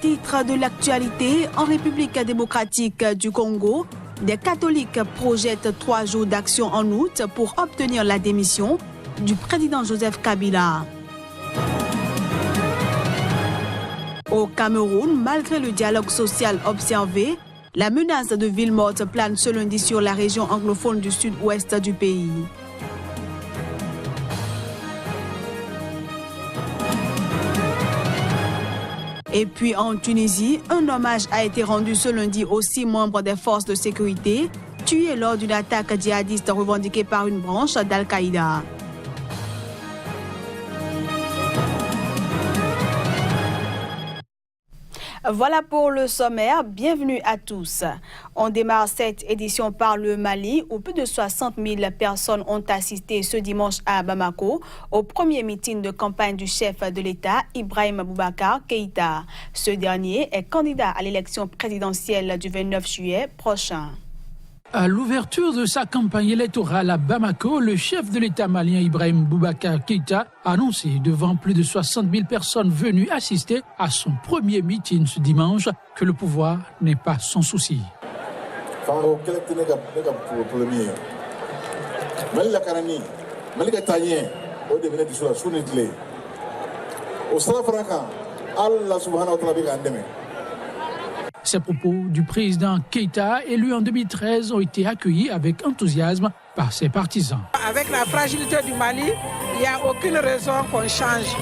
titre de l'actualité, en République démocratique du Congo, des catholiques projettent 3 jours d'action en août pour obtenir la démission du président Joseph Kabila. Au Cameroun, malgré le dialogue social observé, la menace de ville morte plane ce lundi sur la région anglophone du sud-ouest du pays. Et puis en Tunisie, un hommage a été rendu ce lundi aux 6 membres des forces de sécurité tués lors d'une attaque djihadiste revendiquée par une branche d'Al-Qaïda. Voilà pour le sommaire, bienvenue à tous. On démarre cette édition par le Mali où plus de 60 000 personnes ont assisté ce dimanche à Bamako au premier meeting de campagne du chef de l'État, Ibrahim Boubacar Keïta. Ce dernier est candidat à l'élection présidentielle du 29 juillet prochain. À l'ouverture de sa campagne électorale à Bamako, le chef de l'État malien Ibrahim Boubacar Keïta a annoncé devant plus de 60 000 personnes venues assister à son premier meeting ce dimanche que le pouvoir n'est pas son souci. Ces propos du président Keïta, élu en 2013, ont été accueillis avec enthousiasme par ses partisans. Avec la fragilité du Mali, il n'y a aucune raison qu'on change.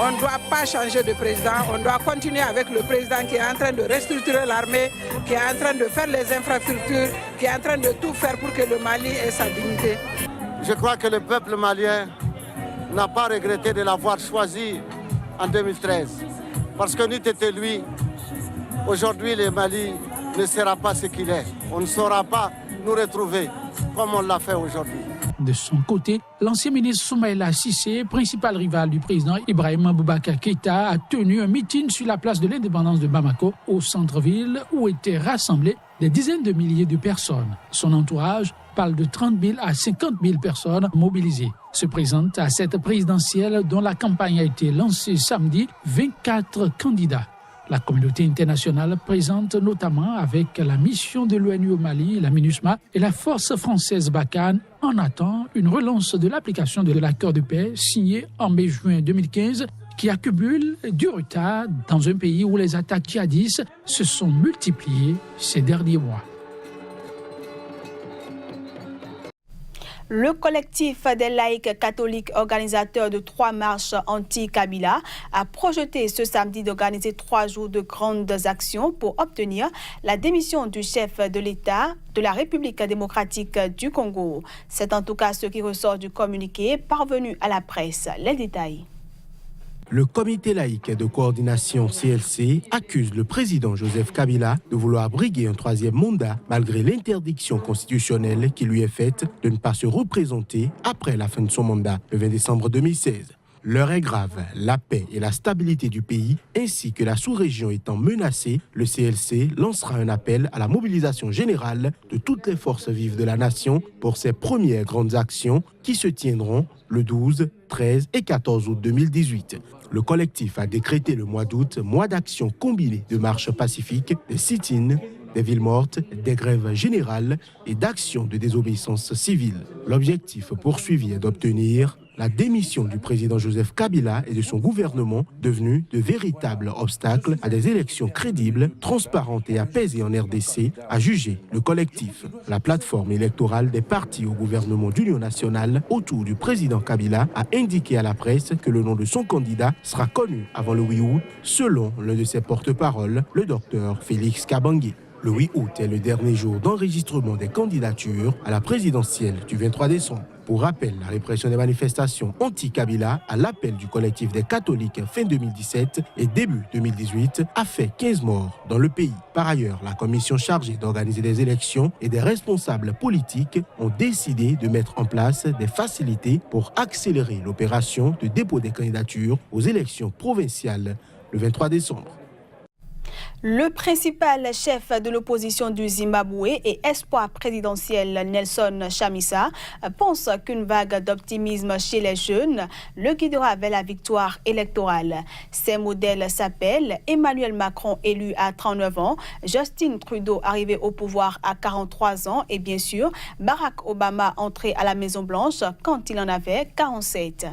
On ne doit pas changer de président, on doit continuer avec le président qui est en train de restructurer l'armée, qui est en train de faire les infrastructures, qui est en train de tout faire pour que le Mali ait sa dignité. Je crois que le peuple malien n'a pas regretté de l'avoir choisi en 2013, parce que n'eût été lui, aujourd'hui, le Mali ne sera pas ce qu'il est. On ne saura pas nous retrouver comme on l'a fait aujourd'hui. De son côté, l'ancien ministre Soumaïla Cissé, principal rival du président Ibrahim Boubacar Keïta, a tenu un meeting sur la place de l'indépendance de Bamako, au centre-ville, où étaient rassemblées des dizaines de milliers de personnes. Son entourage parle de 30 000 à 50 000 personnes mobilisées. Se présentent à cette présidentielle dont la campagne a été lancée samedi 24 candidats. La communauté internationale présente notamment avec la mission de l'ONU au Mali, la MINUSMA et la force française Barkhane en attend une relance de l'application de l'accord de paix signé en mai-juin 2015 qui accumule du retard dans un pays où les attaques djihadistes se sont multipliées ces derniers mois. Le collectif des laïcs catholiques organisateurs de 3 marches anti-Kabila a projeté ce samedi d'organiser 3 jours de grandes actions pour obtenir la démission du chef de l'État de la République démocratique du Congo. C'est en tout cas ce qui ressort du communiqué parvenu à la presse. Les détails. Le comité laïque de coordination CLC accuse le président Joseph Kabila de vouloir briguer un 3e mandat malgré l'interdiction constitutionnelle qui lui est faite de ne pas se représenter après la fin de son mandat le 20 décembre 2016. L'heure est grave, la paix et la stabilité du pays ainsi que la sous-région étant menacée, le CLC lancera un appel à la mobilisation générale de toutes les forces vives de la nation pour ses premières grandes actions qui se tiendront le 12, 13 et 14 août 2018. Le collectif a décrété le mois d'août mois d'action combiné de marches pacifiques, des sit-ins, des villes mortes, des grèves générales et d'actions de désobéissance civile. L'objectif poursuivi est d'obtenir la démission du président Joseph Kabila et de son gouvernement devenus de véritables obstacles à des élections crédibles, transparentes et apaisées en RDC, a jugé le collectif. La plateforme électorale des partis au gouvernement d'union nationale autour du président Kabila a indiqué à la presse que le nom de son candidat sera connu avant le 8 août, selon l'un de ses porte-parole, le docteur Félix Kabangué. Le 8 août est le dernier jour d'enregistrement des candidatures à la présidentielle du 23 décembre. Pour rappel, la répression des manifestations anti-Kabila à l'appel du collectif des catholiques fin 2017 et début 2018 a fait 15 morts dans le pays. Par ailleurs, la commission chargée d'organiser des élections et des responsables politiques ont décidé de mettre en place des facilités pour accélérer l'opération de dépôt des candidatures aux élections provinciales le 23 décembre. Le principal chef de l'opposition du Zimbabwe et espoir présidentiel Nelson Chamisa pense qu'une vague d'optimisme chez les jeunes le guidera vers la victoire électorale. Ces modèles s'appellent Emmanuel Macron élu à 39 ans, Justin Trudeau arrivé au pouvoir à 43 ans et bien sûr Barack Obama entré à la Maison-Blanche quand il en avait 47.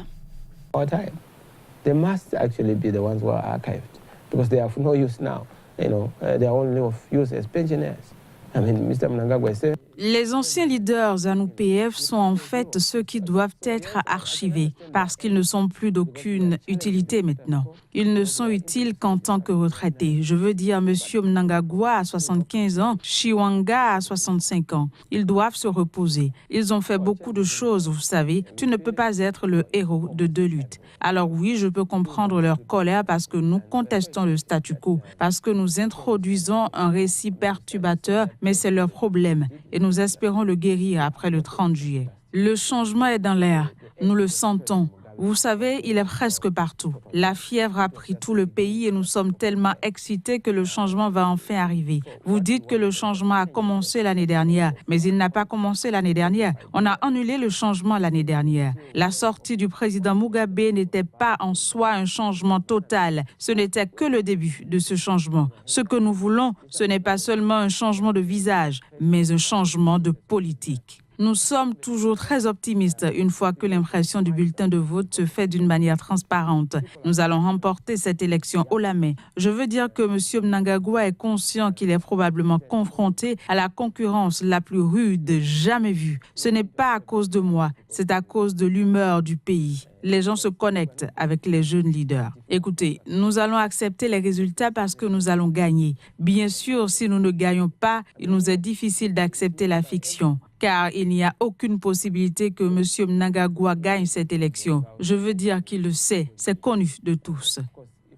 They must actually be the ones who are archived because they are of no use now. They are only of use as pensioners. I mean, Mr. Mnangagwa said. Les anciens leaders ANU-PF sont en fait ceux qui doivent être archivés parce qu'ils ne sont plus d'aucune utilité maintenant. Ils ne sont utiles qu'en tant que retraités. Je veux dire, M. Mnangagwa à 75 ans, Chiwanga à 65 ans. Ils doivent se reposer. Ils ont fait beaucoup de choses, vous savez. Tu ne peux pas être le héros de deux luttes. Alors oui, je peux comprendre leur colère parce que nous contestons le statu quo, parce que nous introduisons un récit perturbateur, mais c'est leur problème. Et nous espérons le guérir après le 30 juillet. Le changement est dans l'air. Nous le sentons. Vous savez, il est presque partout. La fièvre a pris tout le pays et nous sommes tellement excités que le changement va enfin arriver. Vous dites que le changement a commencé l'année dernière, mais il n'a pas commencé l'année dernière. On a annulé le changement l'année dernière. La sortie du président Mugabe n'était pas en soi un changement total. Ce n'était que le début de ce changement. Ce que nous voulons, ce n'est pas seulement un changement de visage, mais un changement de politique. Nous sommes toujours très optimistes une fois que l'impression du bulletin de vote se fait d'une manière transparente. Nous allons remporter cette élection haut la main. Je veux dire que M. Mnangagwa est conscient qu'il est probablement confronté à la concurrence la plus rude jamais vue. Ce n'est pas à cause de moi, c'est à cause de l'humeur du pays. Les gens se connectent avec les jeunes leaders. Écoutez, nous allons accepter les résultats parce que nous allons gagner. Bien sûr, si nous ne gagnons pas, il nous est difficile d'accepter la fiction, car il n'y a aucune possibilité que M. Mnangagwa gagne cette élection. Je veux dire qu'il le sait, c'est connu de tous.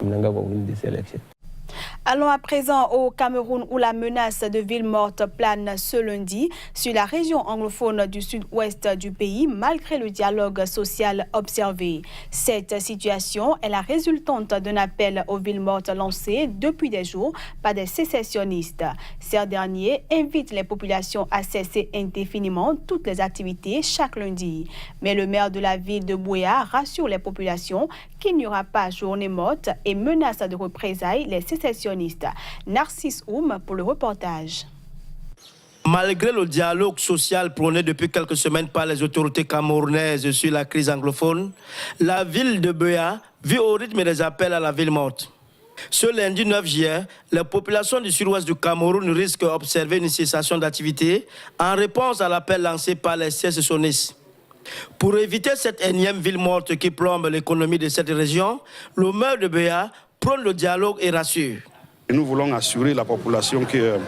Mnangagwa win this election. Allons à présent au Cameroun où la menace de ville morte plane ce lundi sur la région anglophone du sud-ouest du pays malgré le dialogue social observé. Cette situation est la résultante d'un appel aux villes mortes lancé depuis des jours par des sécessionnistes. Ces derniers invitent les populations à cesser indéfiniment toutes les activités chaque lundi. Mais le maire de la ville de Buea rassure les populations qu'il n'y aura pas journée morte et menace de représailles les sécessionnistes. Narcisse Oum pour le reportage. Malgré le dialogue social prôné depuis quelques semaines par les autorités camerounaises sur la crise anglophone, la ville de Buea vit au rythme des appels à la ville morte. Ce lundi 9 juillet, les populations du sud-ouest du Cameroun risquent d'observer une cessation d'activité en réponse à l'appel lancé par les sécessionnistes. Pour éviter cette énième ville morte qui plombe l'économie de cette région, le maire de Buea prône le dialogue et rassure. Nous voulons assurer la population qu'il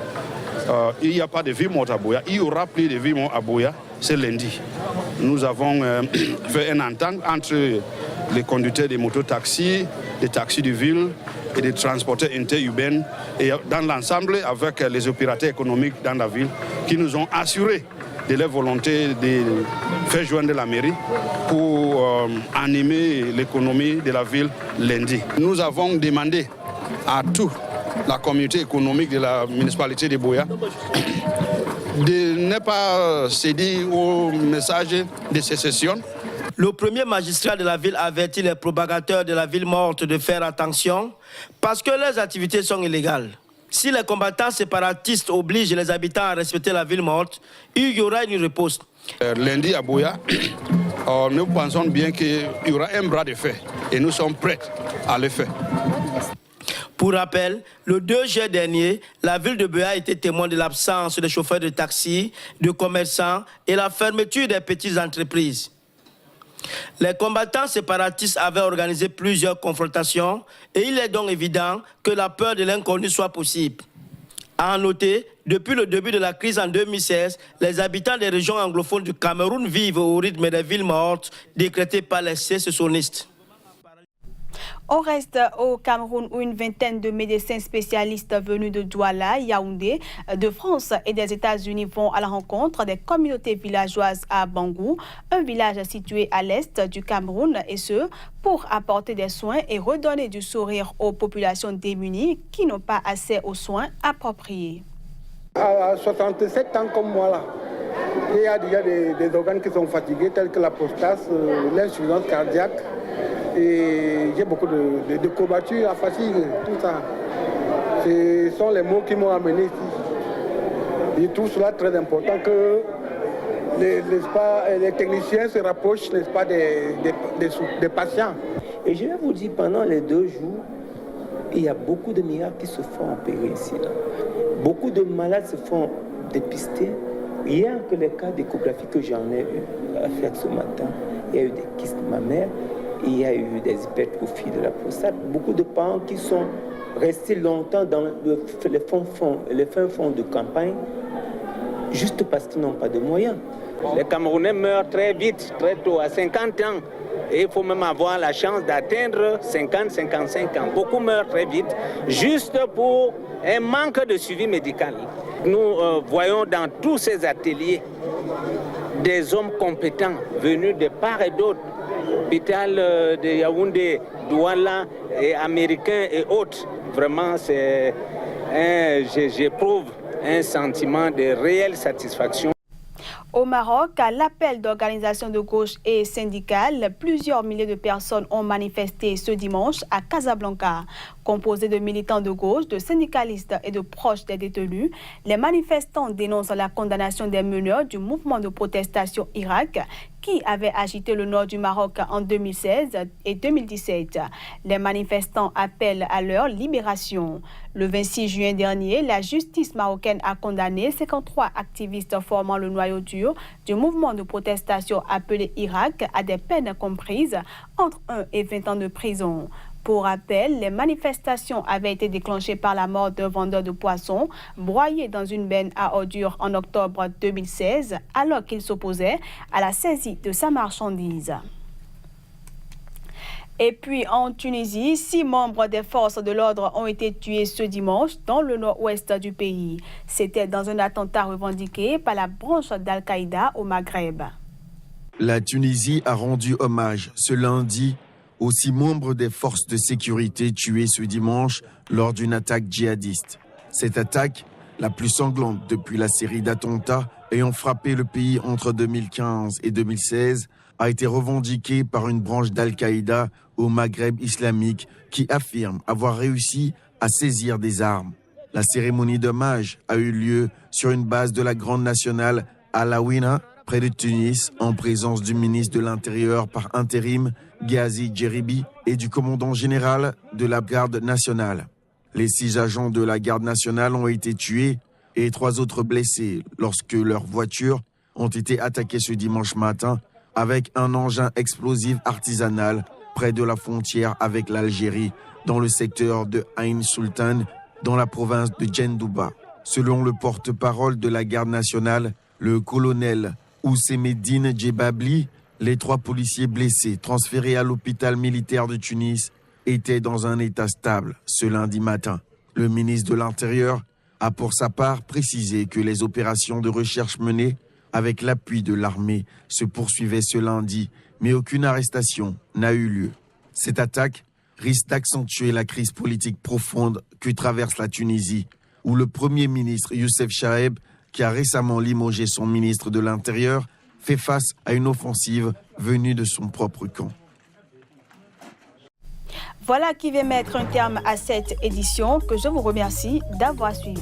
n'y a pas de vie morte à Buea. Il y aura plus de vie morte à Buea ce lundi. Nous avons fait une entente entre les conducteurs des mototaxis, des taxis de ville et des transporteurs interurbains et dans l'ensemble avec les opérateurs économiques dans la ville qui nous ont assuré de leur volonté de faire joindre la mairie pour animer l'économie de la ville lundi. Nous avons demandé à toute la communauté économique de la municipalité de Buea de ne pas céder au message de sécession. Le premier magistrat de la ville avertit les propagateurs de la ville morte de faire attention parce que leurs activités sont illégales. Si les combattants séparatistes obligent les habitants à respecter la ville morte, il y aura une riposte. Lundi à Buea, nous pensons bien qu'il y aura un bras de fer et nous sommes prêts à le faire. Pour rappel, le 2 juillet dernier, la ville de Buea était témoin de l'absence de chauffeurs de taxi, de commerçants et la fermeture des petites entreprises. Les combattants séparatistes avaient organisé plusieurs confrontations et il est donc évident que la peur de l'inconnu soit possible. À noter, depuis le début de la crise en 2016, les habitants des régions anglophones du Cameroun vivent au rythme des villes mortes décrétées par les sécessionnistes. On reste au Cameroun où une vingtaine de médecins spécialistes venus de Douala, Yaoundé, de France et des États-Unis vont à la rencontre des communautés villageoises à Bangou, un village situé à l'est du Cameroun, et ce, pour apporter des soins et redonner du sourire aux populations démunies qui n'ont pas accès aux soins appropriés. À 67 ans comme moi là, il y a déjà des organes qui sont fatigués tels que la prostate, l'insuffisance cardiaque. Et j'ai beaucoup de courbatures, la fatigue, tout ça. Ce sont les mots qui m'ont amené ici. Je trouve cela très important que les techniciens se rapprochent, n'est-ce pas, des patients. Et je vais vous dire, pendant les 2 jours, il y a beaucoup de miracles qui se font opérer ici. Là. Beaucoup de malades se font dépister. Rien que les cas d'échographie que j'en ai fait ce matin, il y a eu des kystes mammaires. Il y a eu des hypertrophies de la prostate. Beaucoup de parents qui sont restés longtemps dans les fins fonds de campagne, juste parce qu'ils n'ont pas de moyens. Les Camerounais meurent très vite, très tôt, à 50 ans. Et il faut même avoir la chance d'atteindre 50-55 ans. Beaucoup meurent très vite, juste pour un manque de suivi médical. Nous voyons dans tous ces ateliers des hommes compétents venus de part et d'autre. Hôpital de Yaoundé, Douala, et américains et autres. Vraiment, j'éprouve un sentiment de réelle satisfaction. Au Maroc, à l'appel d'organisations de gauche et syndicales, plusieurs milliers de personnes ont manifesté ce dimanche à Casablanca. Composés de militants de gauche, de syndicalistes et de proches des détenus, les manifestants dénoncent la condamnation des meneurs du mouvement de protestation Irak qui avait agité le nord du Maroc en 2016 et 2017. Les manifestants appellent à leur libération. Le 26 juin dernier, la justice marocaine a condamné 53 activistes formant le noyau dur du mouvement de protestation appelé Irak à des peines comprises entre 1 et 20 ans de prison. Pour rappel, les manifestations avaient été déclenchées par la mort d'un vendeur de poissons broyé dans une benne à ordures en octobre 2016, alors qu'il s'opposait à la saisie de sa marchandise. Et puis en Tunisie, 6 membres des forces de l'ordre ont été tués ce dimanche dans le nord-ouest du pays. C'était dans un attentat revendiqué par la branche d'Al-Qaïda au Maghreb. La Tunisie a rendu hommage ce lundi aux 6 membres des forces de sécurité tués ce dimanche lors d'une attaque djihadiste. Cette attaque, la plus sanglante depuis la série d'attentats ayant frappé le pays entre 2015 et 2016, a été revendiquée par une branche d'Al-Qaïda au Maghreb islamique qui affirme avoir réussi à saisir des armes. La cérémonie d'hommage a eu lieu sur une base de la Grande Nationale à Lawina, près de Tunis, en présence du ministre de l'Intérieur par intérim, Ghazi Djeribi, et du commandant général de la Garde nationale. Les 6 agents de la Garde nationale ont été tués et 3 autres blessés lorsque leurs voitures ont été attaquées ce dimanche matin avec un engin explosif artisanal près de la frontière avec l'Algérie, dans le secteur de Ain Sultan, dans la province de Djendouba. Selon le porte-parole de la Garde nationale, le colonel Oussemeddine Djebabli, les 3 policiers blessés transférés à l'hôpital militaire de Tunis étaient dans un état stable ce lundi matin. Le ministre de l'Intérieur a pour sa part précisé que les opérations de recherche menées avec l'appui de l'armée se poursuivaient ce lundi, mais aucune arrestation n'a eu lieu. Cette attaque risque d'accentuer la crise politique profonde que traverse la Tunisie, où le Premier ministre Youssef Chaeb, qui a récemment limogé son ministre de l'Intérieur, fait face à une offensive venue de son propre camp. Voilà qui va mettre un terme à cette édition que je vous remercie d'avoir suivi.